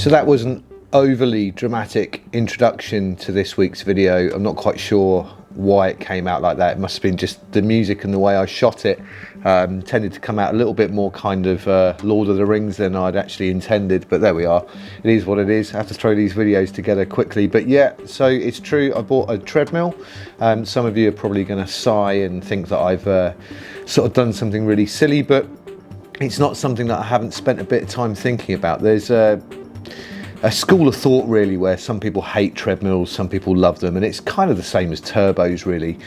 So that was an overly dramatic introduction to this week's video. I'm not quite sure why it came out like that. It must have been just the music and the way I shot it tended to come out a little bit more kind of Lord of the Rings than I'd actually intended, but there we are. It is what it is. I have to throw these videos together quickly. But yeah, so it's true, I bought a treadmill. Some of you are probably going to sigh and think that I've sort of done something really silly, but it's not something that I haven't spent a bit of time thinking about. There's a school of thought really where some people hate treadmills, some people love them, and it's kind of the same as turbos really,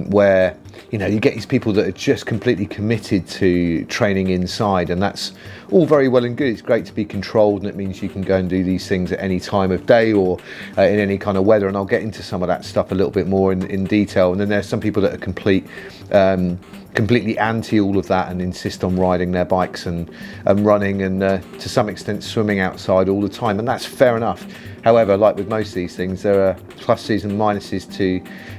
where you get these people that are just completely committed to training inside, and that's all very well and good. It's great to be controlled, and it means you can go and do these things at any time of day or in any kind of weather, and I'll get into some of that stuff a little bit more in detail. And then there's some people that are completely anti all of that and insist on riding their bikes and running and to some extent swimming outside all the time, and that's fair enough. However, like with most of these things, there are pluses and minuses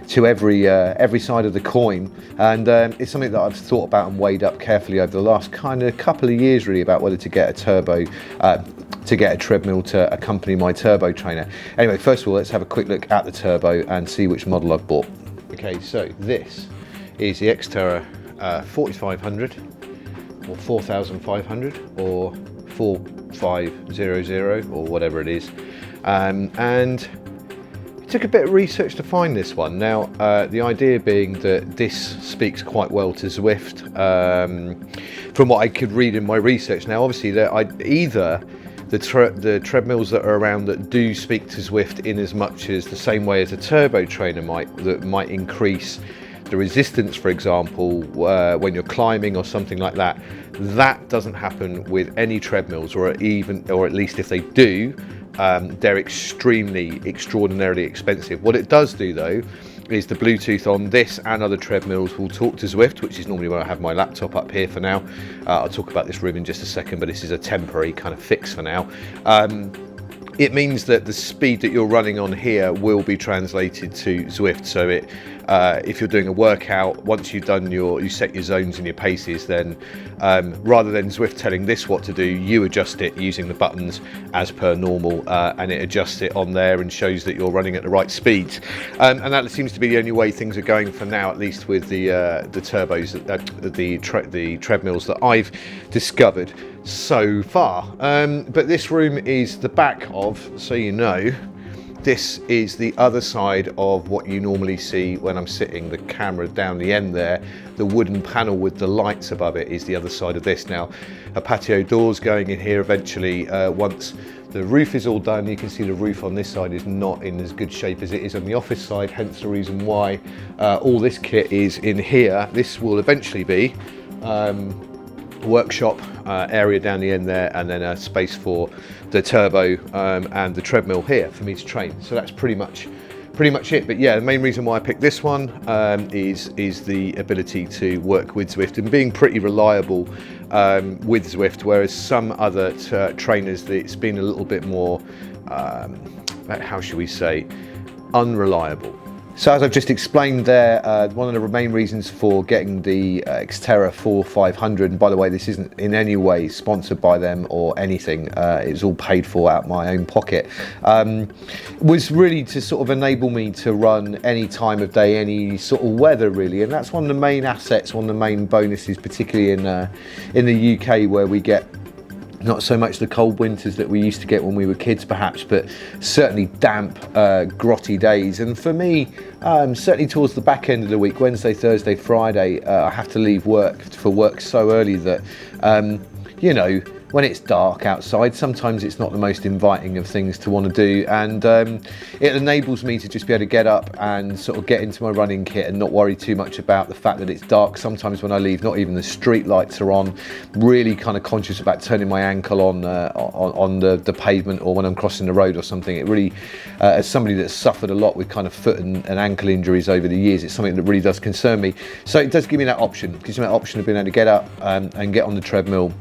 to every side of the coin, and it's something that I've thought about and weighed up carefully over the last kind of couple of years really about whether to get a turbo, to get a treadmill to accompany my turbo trainer. Anyway, first of all, let's have a quick look at the turbo and see which model I've bought. Okay, so this is the Xterra 4500 or 4500 or 4500 or whatever it is, and it took a bit of research to find this one. Now the idea being that this speaks quite well to Zwift, from what I could read in my research. Now obviously either the treadmills that are around that do speak to Zwift in as much as the same way as a turbo trainer might increase the resistance, for example, when you're climbing or something like that. That doesn't happen with any treadmills, or at least if they do, they're extraordinarily expensive. What it does do though is the Bluetooth on this and other treadmills will talk to Zwift, which is normally where I have my laptop up here for now. I'll talk about this room in just a second, but this is a temporary kind of fix for now. It means that the speed that you're running on here will be translated to Zwift. So if you're doing a workout, once you've done you set your zones and your paces, then rather than Zwift telling this what to do, you adjust it using the buttons as per normal, and it adjusts it on there and shows that you're running at the right speed. And that seems to be the only way things are going for now, at least with the turbos, the treadmills that I've discovered so far. But this room is the back of, so this is the other side of what you normally see when I'm sitting the camera down the end there. The wooden panel with the lights above it is the other side of this. Now, a patio door's going in here eventually. Once the roof is all done, you can see the roof on this side is not in as good shape as it is on the office side, hence the reason why all this kit is in here. This will eventually be workshop area down the end there, and then a space for the turbo and the treadmill here for me to train. So that's pretty much it. But yeah, the main reason why I picked this one is the ability to work with Zwift and being pretty reliable with Zwift, whereas some other trainers, it's been a little bit more how should we say, unreliable. So as I've just explained there, one of the main reasons for getting the Xterra 4500, and by the way, this isn't in any way sponsored by them or anything, it's all paid for out of my own pocket, was really to sort of enable me to run any time of day, any sort of weather really. And that's one of the main assets, one of the main bonuses, particularly in the UK, where we get not so much the cold winters that we used to get when we were kids perhaps, but certainly damp, grotty days. And for me, certainly towards the back end of the week, Wednesday, Thursday, Friday, I have to leave work for work so early that, when it's dark outside, sometimes it's not the most inviting of things to want to do, and it enables me to just be able to get up and sort of get into my running kit and not worry too much about the fact that it's dark. Sometimes when I leave, not even the street lights are on, really kind of conscious about turning my ankle on the pavement, or when I'm crossing the road or something. It really, as somebody that's suffered a lot with kind of foot and ankle injuries over the years, it's something that really does concern me. So it does give me that option, it gives me that option of being able to get up and get on the treadmill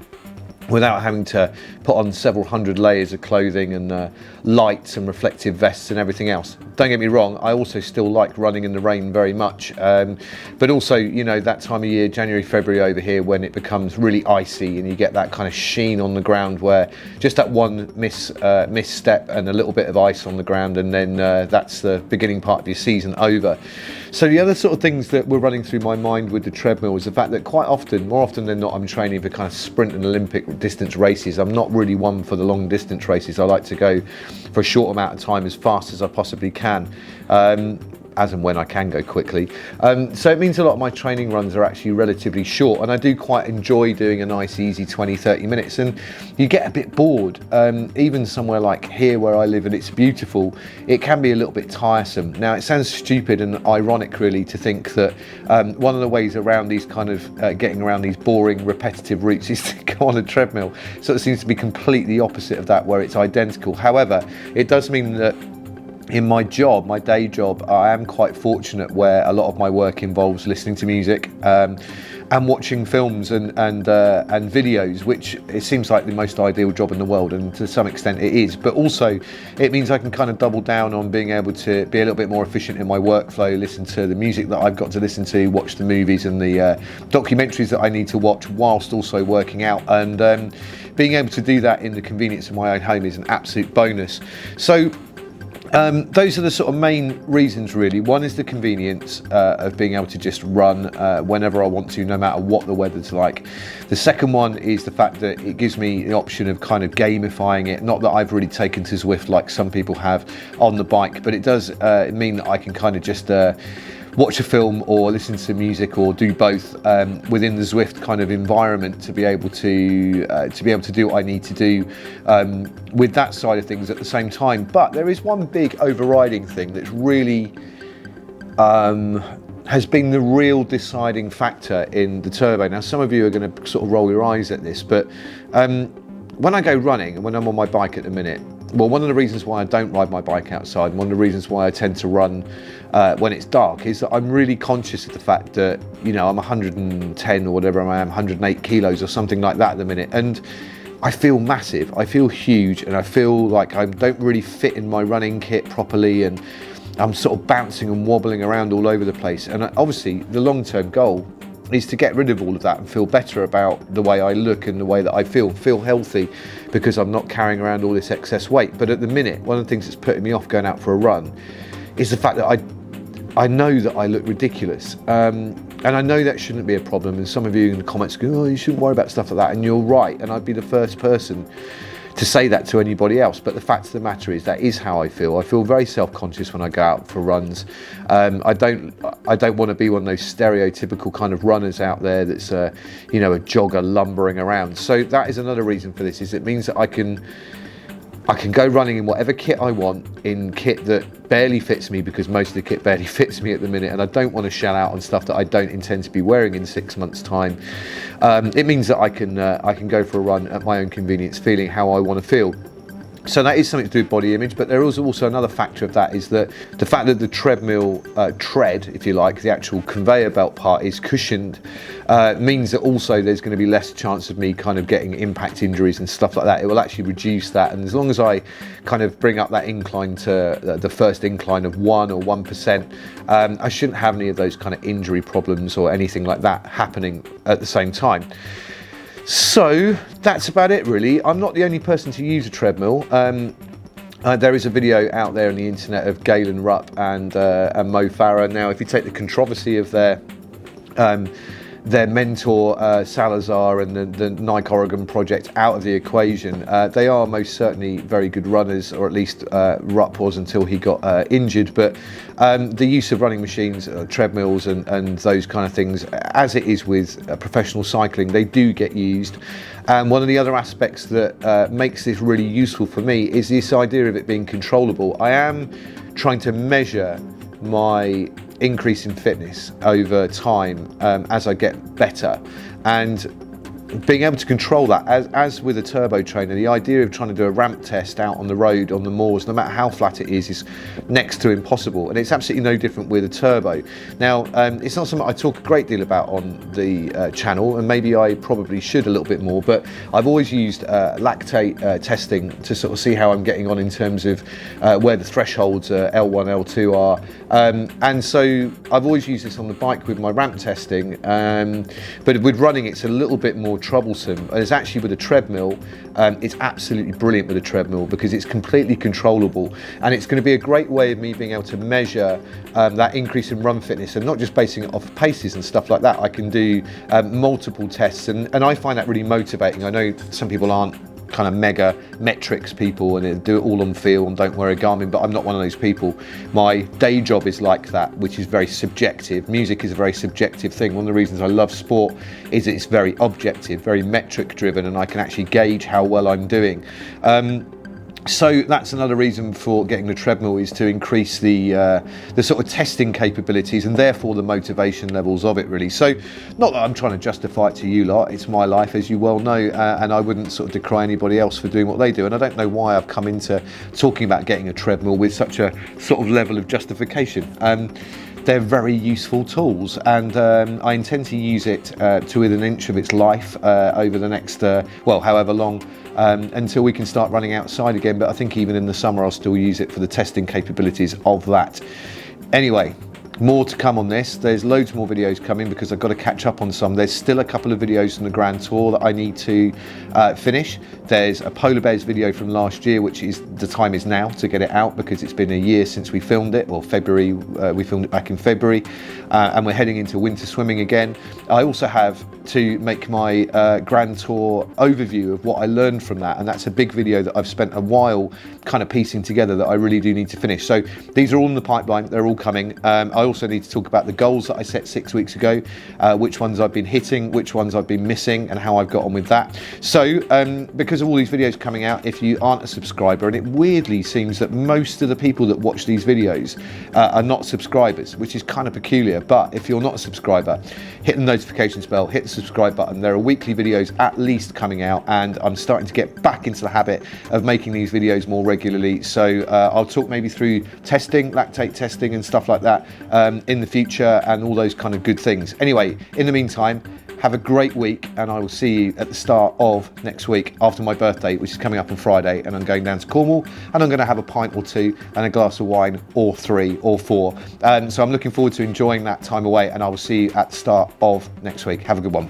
without having to put on several hundred layers of clothing and lights and reflective vests and everything else. Don't get me wrong, I also still like running in the rain very much, but also, you know, that time of year, January, February over here, when it becomes really icy and you get that kind of sheen on the ground, where just that one misstep and a little bit of ice on the ground, and then that's the beginning part of your season over. So the other sort of things that were running through my mind with the treadmill is the fact that quite often, more often than not, I'm training for kind of sprint and Olympic distance races. I'm not really one for the long distance races. I like to go for a short amount of time as fast as I possibly can. As and when I can go quickly. So it means a lot of my training runs are actually relatively short, and I do quite enjoy doing a nice easy 20-30 minutes, and you get a bit bored. Even somewhere like here where I live and it's beautiful, it can be a little bit tiresome. Now it sounds stupid and ironic really to think that one of the ways around these kind of getting around these boring repetitive routes is to go on a treadmill. So it seems to be completely opposite of that, where it's identical. However, it does mean that in my job, my day job, I am quite fortunate where a lot of my work involves listening to music and watching films and videos, which it seems like the most ideal job in the world, and to some extent it is. But also it means I can kind of double down on being able to be a little bit more efficient in my workflow, listen to the music that I've got to listen to, watch the movies and the documentaries that I need to watch whilst also working out, and being able to do that in the convenience of my own home is an absolute bonus. So those are the sort of main reasons really. One is the convenience of being able to just run whenever I want to, no matter what the weather's like. The second one is the fact that it gives me the option of kind of gamifying it. Not that I've really taken to Zwift like some people have on the bike, but it does mean that I can kind of just watch a film or listen to music or do both within the Zwift kind of environment, to be able to do what I need to do with that side of things at the same time. But there is one big overriding thing that's really has been the real deciding factor in the turbo. Now some of you are going to sort of roll your eyes at this, but when I go running and when I'm on my bike at the minute, well, one of the reasons why I don't ride my bike outside, and one of the reasons why I tend to run when it's dark, is that I'm really conscious of the fact that, you know, I'm 110 or whatever I am, 108 kilos or something like that at the minute, and I feel massive, I feel huge, and I feel like I don't really fit in my running kit properly, and I'm sort of bouncing and wobbling around all over the place. And obviously the long-term goal is to get rid of all of that and feel better about the way I look and the way that I feel healthy, because I'm not carrying around all this excess weight. But at the minute, one of the things that's putting me off going out for a run is the fact that I know that I look ridiculous, and I know that shouldn't be a problem. And some of you in the comments go, oh, you shouldn't worry about stuff like that, and you're right, and I'd be the first person to say that to anybody else, but the fact of the matter is that is how I feel. I feel very self-conscious when I go out for runs. I don't want to be one of those stereotypical kind of runners out there that's you know, a jogger lumbering around. So that is another reason for this, is it means that I can go running in whatever kit I want, in kit that barely fits me, because most of the kit barely fits me at the minute, and I don't want to shell out on stuff that I don't intend to be wearing in 6 months' time. It means that I can go for a run at my own convenience, feeling how I want to feel. So that is something to do with body image, but there is also another factor of that, is that the fact that the treadmill tread, if you like, the actual conveyor belt part is cushioned, means that also there's going to be less chance of me kind of getting impact injuries and stuff like that. It will actually reduce that, and as long as I kind of bring up that incline to the first incline of 1 or 1%, I shouldn't have any of those kind of injury problems or anything like that happening at the same time. So that's about it really. I'm not the only person to use a treadmill. There is a video out there on the internet of Galen Rupp and Mo Farah. Now, if you take the controversy of their mentor Salazar and the Nike Oregon project out of the equation, they are most certainly very good runners, or at least Rupp was until he got injured. But the use of running machines, treadmills and those kind of things, as it is with professional cycling, they do get used. And one of the other aspects that makes this really useful for me is this idea of it being controllable. I am trying to measure my increase in fitness over time as I get better, and being able to control that, as with a turbo trainer, the idea of trying to do a ramp test out on the road, on the moors, no matter how flat it is next to impossible. And it's absolutely no different with a turbo. Now, it's not something I talk a great deal about on the channel, and maybe I probably should a little bit more, but I've always used lactate testing to sort of see how I'm getting on in terms of where the thresholds L1, L2 are. And so I've always used this on the bike with my ramp testing, but with running it's a little bit more troublesome. And it's actually with a treadmill, it's absolutely brilliant with a treadmill because it's completely controllable, and it's going to be a great way of me being able to measure that increase in run fitness, and not just basing it off paces and stuff like that. I can do multiple tests, and I find that really motivating. I know some people aren't kind of mega metrics people and do it all on feel and don't wear a Garmin, but I'm not one of those people. My day job is like that, which is very subjective. Music is a very subjective thing. One of the reasons I love sport is it's very objective, very metric driven, and I can actually gauge how well I'm doing. So that's another reason for getting the treadmill, is to increase the sort of testing capabilities and therefore the motivation levels of it, really. So not that I'm trying to justify it to you lot, it's my life, as you well know, and I wouldn't sort of decry anybody else for doing what they do. And I don't know why I've come into talking about getting a treadmill with such a sort of level of justification. They're very useful tools, and I intend to use it to within an inch of its life over the next, well, however long, until we can start running outside again. But I think even in the summer I'll still use it for the testing capabilities of that. Anyway, more to come on this. There's loads more videos coming because I've got to catch up on some. There's still a couple of videos from the Grand Tour that I need to finish. There's a Polar Bears video from last year, which is, the time is now to get it out because it's been a year since we filmed it, or February, we filmed it back in February, and we're heading into winter swimming again. I also have to make my Grand Tour overview of what I learned from that, and that's a big video that I've spent a while kind of piecing together that I really do need to finish. So these are all in the pipeline, they're all coming. I also need to talk about the goals that I set 6 weeks ago, which ones I've been hitting, which ones I've been missing, and how I've got on with that. So because of all these videos coming out, if you aren't a subscriber, and it weirdly seems that most of the people that watch these videos are not subscribers, which is kind of peculiar, but if you're not a subscriber, hit the notifications bell, hit the subscribe button. There are weekly videos at least coming out, and I'm starting to get back into the habit of making these videos more regularly. So I'll talk maybe through testing, lactate testing and stuff like that in the future, and all those kind of good things. Anyway, in the meantime, have a great week, and I will see you at the start of next week after my birthday, which is coming up on Friday, and I'm going down to Cornwall, and I'm going to have a pint or two and a glass of wine, or 3 or 4. So I'm looking forward to enjoying that time away, and I will see you at the start of next week. Have a good one.